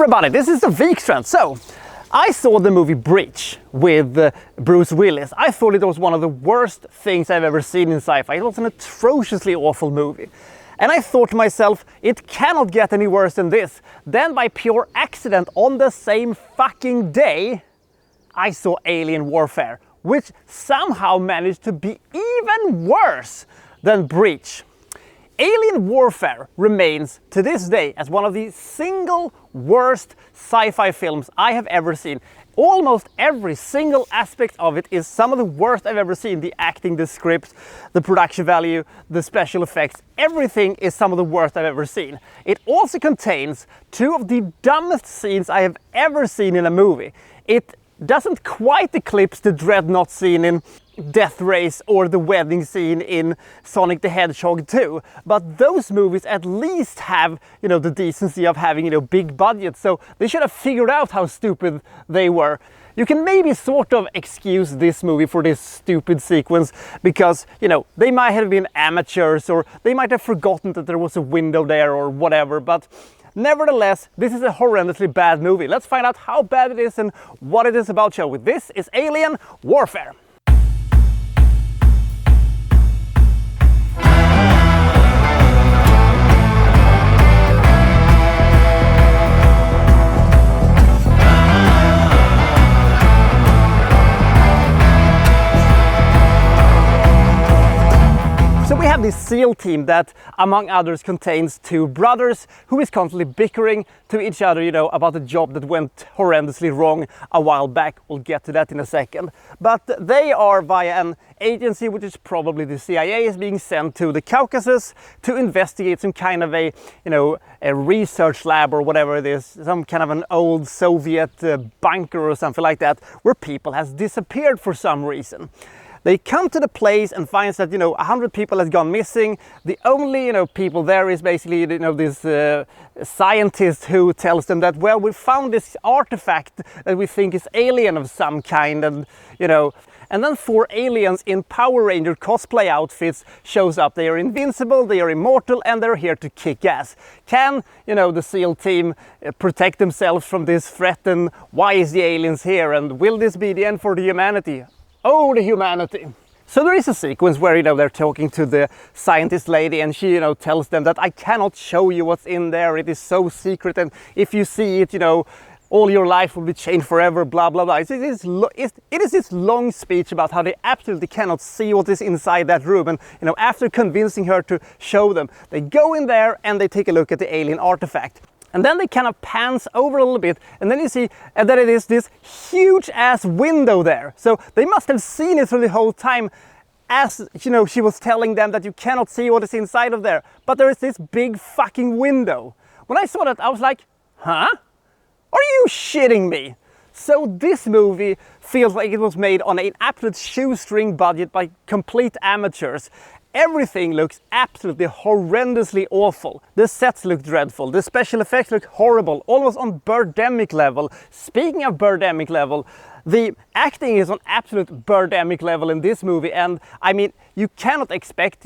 everybody, this is the Wikstrand. So, I saw the movie Breach with Bruce Willis. I thought it was one of the worst things I've ever seen in sci-fi. It was an atrociously awful movie. And I thought to myself, it cannot get any worse than this. Then by pure accident, on the same fucking day, I saw Alien Warfare, which somehow managed to be even worse than Breach. Alien Warfare remains to this day as one of the single worst sci-fi films I have ever seen. Almost every single aspect of it is some of the worst I've ever seen. The acting, the script, the production value, the special effects, everything is some of the worst I've ever seen. It also contains two of the dumbest scenes I have ever seen in a movie. It doesn't quite eclipse the Dreadnought scene in Death Race or the wedding scene in Sonic the Hedgehog 2, but those movies at least have, the decency of having, big budgets, so they should have figured out how stupid they were. You can maybe sort of excuse this movie for this stupid sequence because, they might have been amateurs or they might have forgotten that there was a window there or whatever, but nevertheless, this is a horrendously bad movie. Let's find out how bad it is and what it is about, shall we? This is Alien Warfare. This SEAL team that, among others, contains two brothers who is constantly bickering to each other, about a job that went horrendously wrong a while back. We'll get to that in a second. But they are via an agency, which is probably the CIA, is being sent to the Caucasus to investigate some kind of a research lab or whatever it is, some kind of an old Soviet bunker or something like that, where people has disappeared for some reason. They come to the place and finds that 100 people has gone missing. The only people there is basically this scientist who tells them that, well, we found this artifact that we think is alien of some kind, and and then 4 aliens in Power Ranger cosplay outfits shows up. They are invincible, they are immortal, and they're here to kick ass. Can the SEAL team protect themselves from this threat, and why is the aliens here, and will this be the end for the humanity? Oh, the humanity. So there is a sequence where, they're talking to the scientist lady and she, tells them that I cannot show you what's in there. It is so secret. And if you see it, all your life will be changed forever, blah, blah, blah. It is this long speech about how they absolutely cannot see what is inside that room. And, after convincing her to show them, they go in there and they take a look at the alien artifact. And then they kind of pans over a little bit, and then you see that it is this huge ass window there. So they must have seen it through the whole time, as she was telling them that you cannot see what is inside of there. But there is this big fucking window. When I saw that, I was like, huh? Are you shitting me? So this movie feels like it was made on an absolute shoestring budget by complete amateurs. Everything looks absolutely horrendously awful. The sets look dreadful, the special effects look horrible, almost on Birdemic level. Speaking of Birdemic level, the acting is on absolute Birdemic level in this movie, and I mean, you cannot expect,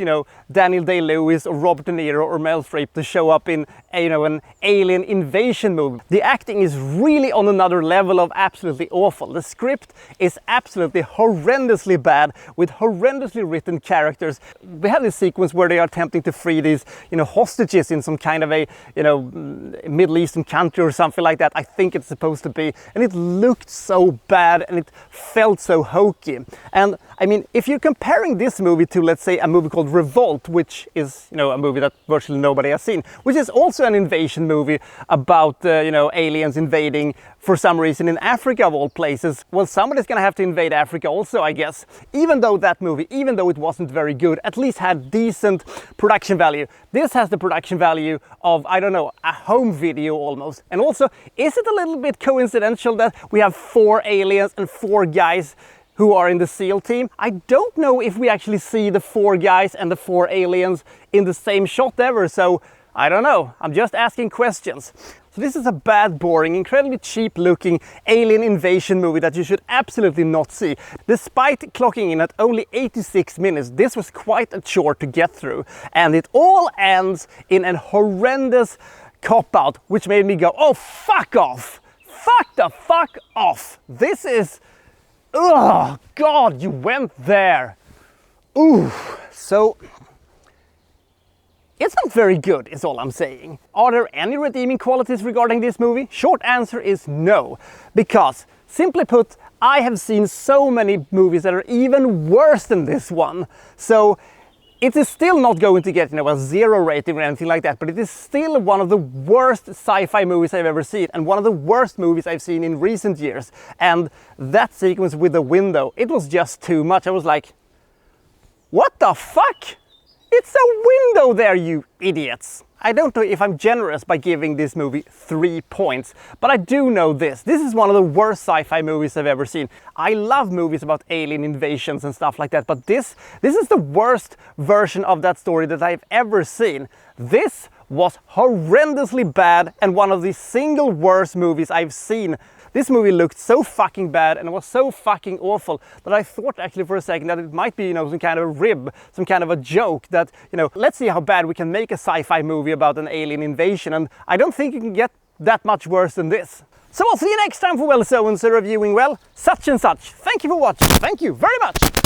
Daniel Day-Lewis or Robert De Niro or Meryl Streep to show up in, an alien invasion movie. The acting is really on another level of absolutely awful. The script is absolutely horrendously bad, with horrendously written characters. We have this sequence where they are attempting to free these, hostages in some kind of a, Middle Eastern country or something like that. I think it's supposed to be, and it looked so bad and it felt so hokey. And I mean, if you're comparing this movie to, let's say, a movie called Revolt, which is, a movie that virtually nobody has seen, which is also an invasion movie about, aliens invading for some reason in Africa of all places. Well, somebody's gonna have to invade Africa also, I guess. Even though that movie, even though it wasn't very good, at least had decent production value. This has the production value of, I don't know, a home video almost. And also, is it a little bit coincidental that we have 4 aliens and 4 guys who are in the SEAL team? I don't know if we actually see the 4 guys and the 4 aliens in the same shot ever, so I don't know. I'm just asking questions. So this is a bad, boring, incredibly cheap looking alien invasion movie that you should absolutely not see. Despite clocking in at only 86 minutes, this was quite a chore to get through. And it all ends in a horrendous cop-out, which made me go, oh, fuck off! Fuck the fuck off! This is... oh, God, you went there! Ooh, so... it's not very good, is all I'm saying. Are there any redeeming qualities regarding this movie? Short answer is no. Because, simply put, I have seen so many movies that are even worse than this one. So, it is still not going to get, a 0 rating or anything like that, but it is still one of the worst sci-fi movies I've ever seen, and one of the worst movies I've seen in recent years. And that sequence with the window, it was just too much. I was like, what the fuck? It's a window there, you idiots! I don't know if I'm generous by giving this movie 3 points, but I do know this. This is one of the worst sci-fi movies I've ever seen. I love movies about alien invasions and stuff like that, but this is the worst version of that story that I've ever seen. This was horrendously bad and one of the single worst movies I've seen. This movie looked so fucking bad and it was so fucking awful that I thought actually for a second that it might be, some kind of a rib, some kind of a joke that, let's see how bad we can make a sci-fi movie about an alien invasion, and I don't think you can get that much worse than this. So I'll see you next time for Well So and So reviewing, well, such and such. Thank you for watching. Thank you very much.